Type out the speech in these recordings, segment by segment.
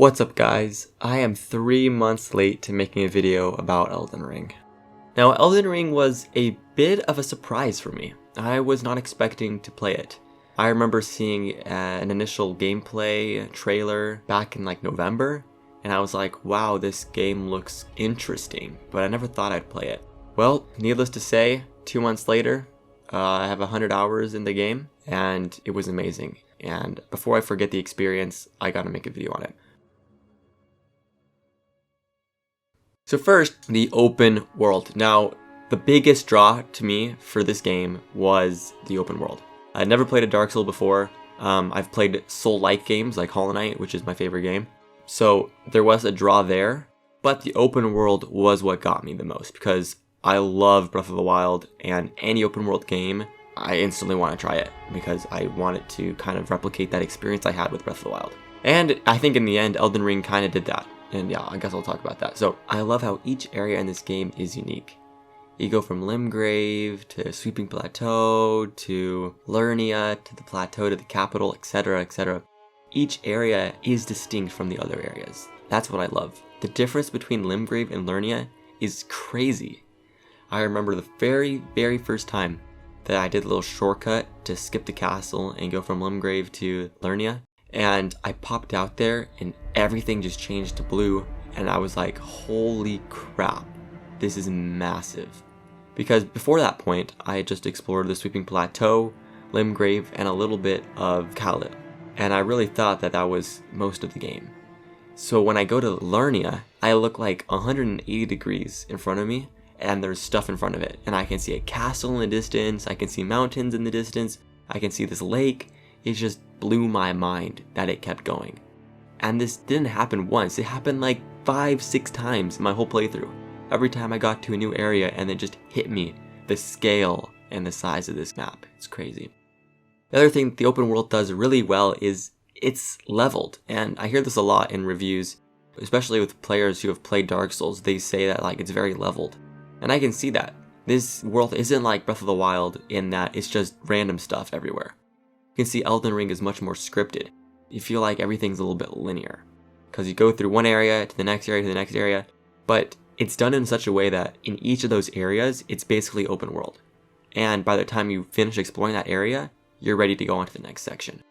What's up guys? I am 3 months late to making a video about Elden Ring. Now Elden Ring was a bit of a surprise for me. I was not expecting to play it. I remember seeing an initial gameplay trailer back in November, and I was like, wow, this game looks interesting, but I never thought I'd play it. Well, needless to say, 2 months later, I have 100 hours in the game, and it was amazing. And before I forget the experience, I gotta make a video on it. So first, the open world. Now, the biggest draw to me for this game was the open world. I'd never played a Dark Souls before. I've played Soul-like games like Hollow Knight, which is my favorite game. So there was a draw there, but the open world was what got me the most because I love Breath of the Wild, and any open world game, I instantly want to try it because I wanted to kind of replicate that experience I had with Breath of the Wild. And I think in the end, Elden Ring kind of did that. And yeah, I guess I'll talk about that. So I love how each area in this game is unique. You go from Limgrave to Sweeping Plateau to Lernia to the plateau to the capital, etc, etc. Each area is distinct from the other areas. That's what I love. The difference between Limgrave and Lernia is crazy. I remember the very first time that I did a little shortcut to skip the castle and go from Limgrave to Lernia. And I popped out there and everything just changed to blue, and I was like, holy crap, this is massive. Because before that point, I had just explored the Sweeping Plateau, Limgrave, and a little bit of Khalid. And I really thought that that was most of the game. So when I go to Lernia, I look like 180 degrees in front of me, and there's stuff in front of it. And I can see a castle in the distance, I can see mountains in the distance, I can see this lake. It just blew my mind that it kept going. And this didn't happen once, it happened like 5-6 times in my whole playthrough. Every time I got to a new area and it just hit me, the scale and the size of this map. It's crazy. The other thing the open world does really well is it's leveled. And I hear this a lot in reviews, especially with players who have played Dark Souls. They say that it's very leveled. And I can see that. This world isn't like Breath of the Wild in that it's just random stuff everywhere. You can see Elden Ring is much more scripted. You feel like everything's a little bit linear because you go through one area to the next area to the next area, but it's done in such a way that in each of those areas, it's basically open world. And by the time you finish exploring that area, you're ready to go on to the next section.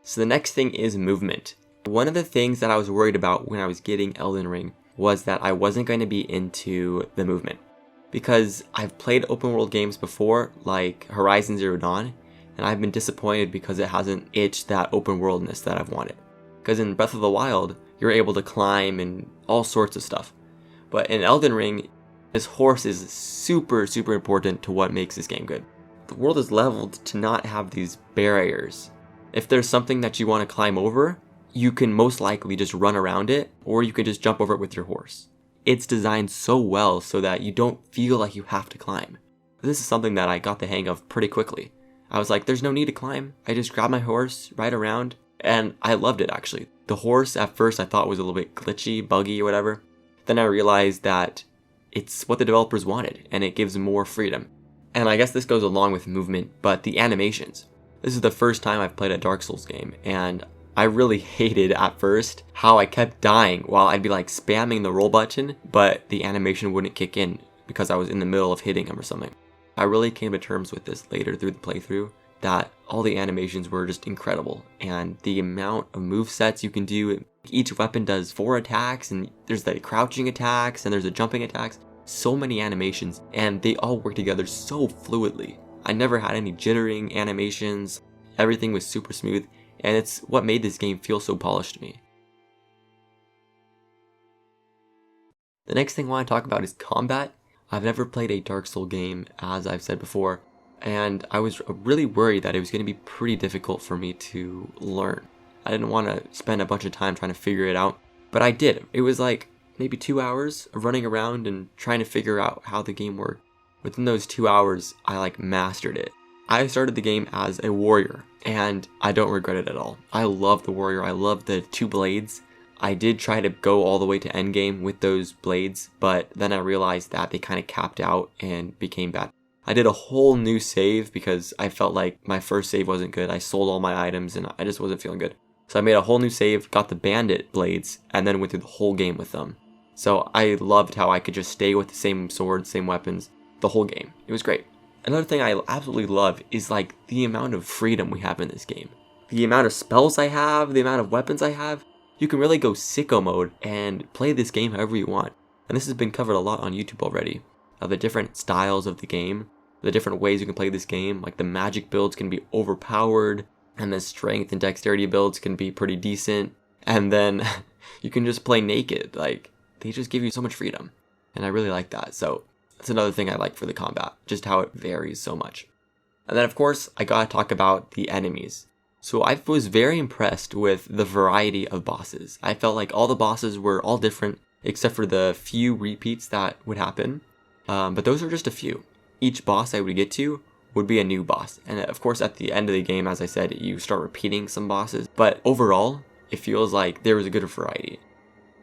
So the next thing is movement. One of the things that I was worried about when I was getting Elden Ring was that I wasn't going to be into the movement. Because I've played open world games before, like Horizon Zero Dawn, and I've been disappointed because it hasn't itched that open worldness that I've wanted. Because in Breath of the Wild, you're able to climb and all sorts of stuff. But in Elden Ring, this horse is super important to what makes this game good. The world is leveled to not have these barriers. If there's something that you want to climb over, you can most likely just run around it, or you can just jump over it with your horse. It's designed so well so that you don't feel like you have to climb. This is something that I got the hang of pretty quickly. I was like, there's no need to climb. I just grab my horse, ride around, and I loved it actually. The horse at first I thought was a little bit glitchy, buggy or whatever. Then I realized that it's what the developers wanted and it gives more freedom. And I guess this goes along with movement, but the animations. This is the first time I've played a Dark Souls game, and I really hated at first how I kept dying while I'd be spamming the roll button, but the animation wouldn't kick in because I was in the middle of hitting him or something. I really came to terms with this later through the playthrough, that all the animations were just incredible, and the amount of movesets you can do. Each weapon does 4 attacks, and there's the crouching attacks, and there's the jumping attacks. So many animations, and they all work together so fluidly. I never had any jittering animations, everything was super smooth. And it's what made this game feel so polished to me. The next thing I want to talk about is combat. I've never played a Dark Souls game, as I've said before, and I was really worried that it was going to be pretty difficult for me to learn. I didn't want to spend a bunch of time trying to figure it out, but I did. It was maybe 2 hours of running around and trying to figure out how the game worked. Within those 2 hours, I mastered it. I started the game as a warrior, and I don't regret it at all. I love the warrior, I love the 2 blades. I did try to go all the way to endgame with those blades, but then I realized that they kind of capped out and became bad. I did a whole new save because I felt like my first save wasn't good. I sold all my items and I just wasn't feeling good. So I made a whole new save, got the bandit blades, and then went through the whole game with them. So I loved how I could just stay with the same swords, same weapons, the whole game. It was great. Another thing I absolutely love is like the amount of freedom we have in this game. The amount of spells I have, the amount of weapons I have. You can really go sicko mode and play this game however you want. And this has been covered a lot on YouTube already. The different styles of the game, the different ways you can play this game. Like the magic builds can be overpowered, and the strength and dexterity builds can be pretty decent. And then you can just play naked. Like, they just give you so much freedom. And I really like that. So that's another thing I like for the combat, just how it varies so much. And then of course, I gotta talk about the enemies. So I was very impressed with the variety of bosses. I felt like all the bosses were all different, except for the few repeats that would happen. But those are just a few. Each boss I would get to would be a new boss. And of course, at the end of the game, as I said, you start repeating some bosses. But overall, it feels like there was a good variety.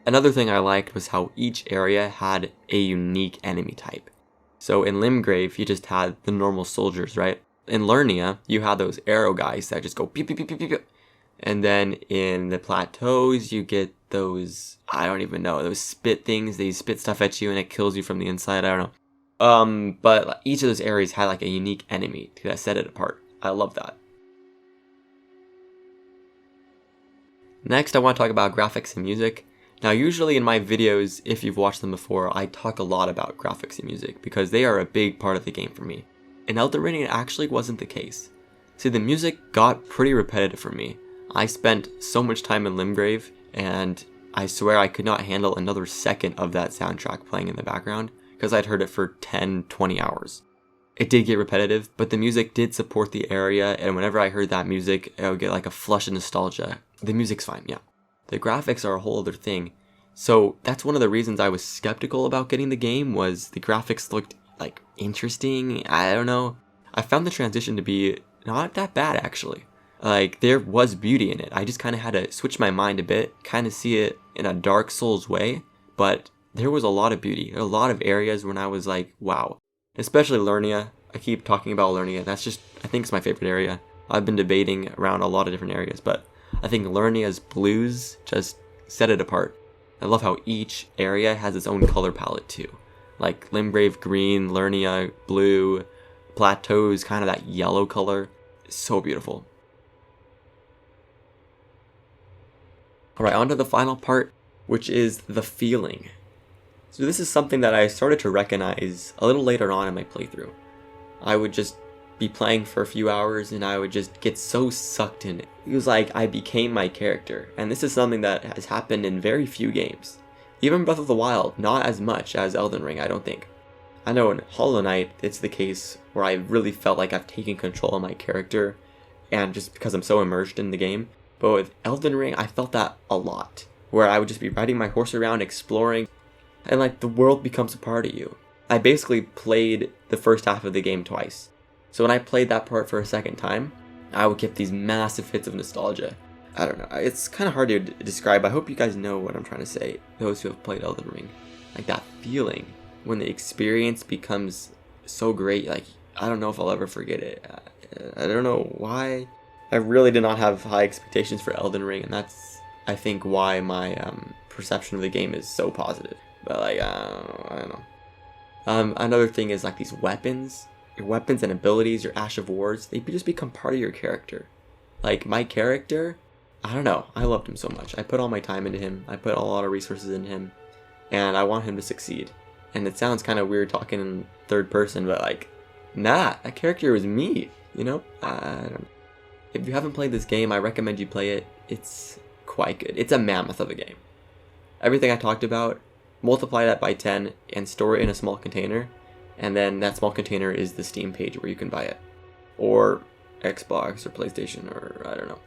Another thing I liked was how each area had a unique enemy type. So in Limgrave, you just had the normal soldiers, right? In Lernia, you had those arrow guys that just go pew pew pew pew pew pew. And then in the plateaus, you get those, I don't even know, those spit things. They spit stuff at you and it kills you from the inside. I don't know. But each of those areas had like a unique enemy that set it apart. I love that. Next, I want to talk about graphics and music. Now, usually in my videos, if you've watched them before, I talk a lot about graphics and music because they are a big part of the game for me. In Elden Ring, it actually wasn't the case. See, the music got pretty repetitive for me. I spent so much time in Limgrave, and I swear I could not handle another second of that soundtrack playing in the background because I'd heard it for 10, 20 hours. It did get repetitive, but the music did support the area, and whenever I heard that music, I would get like a flush of nostalgia. The music's fine, yeah. The graphics are a whole other thing. So that's one of the reasons I was skeptical about getting the game, was the graphics looked like interesting. I don't know. I found the transition to be not that bad actually. Like, there was beauty in it. I just kind of had to switch my mind a bit, kind of see it in a Dark Souls way, but there was a lot of beauty. There were a lot of areas when I was like, wow. Especially Lernia. I keep talking about Lernia. That's just, I think it's my favorite area. I've been debating around a lot of different areas, but I think Lernia's blues just set it apart. I love how each area has its own color palette too. Like Limgrave green, Lernia blue, Plateaus kind of that yellow color. It's so beautiful. Alright, on to the final part, which is the feeling. So this is something that I started to recognize a little later on in my playthrough. I would just be playing for a few hours and I would just get so sucked in it. It was like I became my character, and this is something that has happened in very few games. Even Breath of the Wild, not as much as Elden Ring, I don't think. I know in Hollow Knight, it's the case where I really felt like I've taken control of my character, and just because I'm so immersed in the game. But with Elden Ring, I felt that a lot, where I would just be riding my horse around, exploring, and like the world becomes a part of you. I basically played the first half of the game twice. So when I played that part for a second time, I would get these massive hits of nostalgia. I don't know, it's kind of hard to describe. I hope you guys know what I'm trying to say, those who have played Elden Ring. Like that feeling when the experience becomes so great, like I don't know if I'll ever forget it. I don't know why. I really did not have high expectations for Elden Ring, and that's, I think, why my perception of the game is so positive. But like, I don't know. Another thing is like these weapons. Your weapons and abilities, your Ash of Wars, they just become part of your character. Like my character, I don't know, I loved him so much. I put all my time into him, I put a lot of resources in him, and I want him to succeed. And it sounds kind of weird talking in third person, but like, nah, that character was me, you know? I don't know. If you haven't played this game, I recommend you play it. It's quite good. It's a mammoth of a game. Everything I talked about, multiply that by 10 and store it in a small container, and then that small container is the Steam page where you can buy it. Or Xbox or PlayStation or I don't know.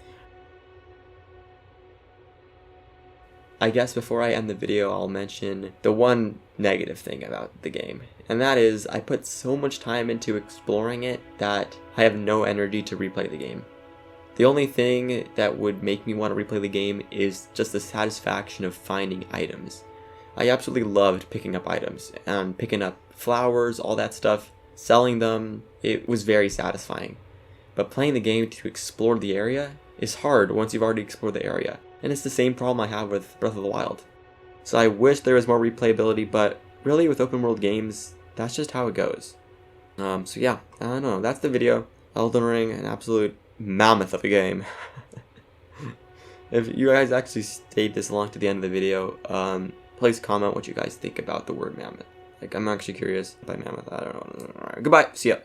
I guess before I end the video, I'll mention the one negative thing about the game. And that is, I put so much time into exploring it that I have no energy to replay the game. The only thing that would make me want to replay the game is just the satisfaction of finding items. I absolutely loved picking up items, and picking up flowers, all that stuff, selling them. It was very satisfying. But playing the game to explore the area, is hard once you've already explored the area. And it's the same problem I have with Breath of the Wild. So I wish there was more replayability, but really with open world games, that's just how it goes. So yeah, I don't know, that's the video. Elden Ring, an absolute mammoth of a game. If you guys actually stayed this long to the end of the video, please comment what you guys think about the word mammoth. Like, I'm actually curious about mammoth. I don't know. Alright, goodbye. See ya.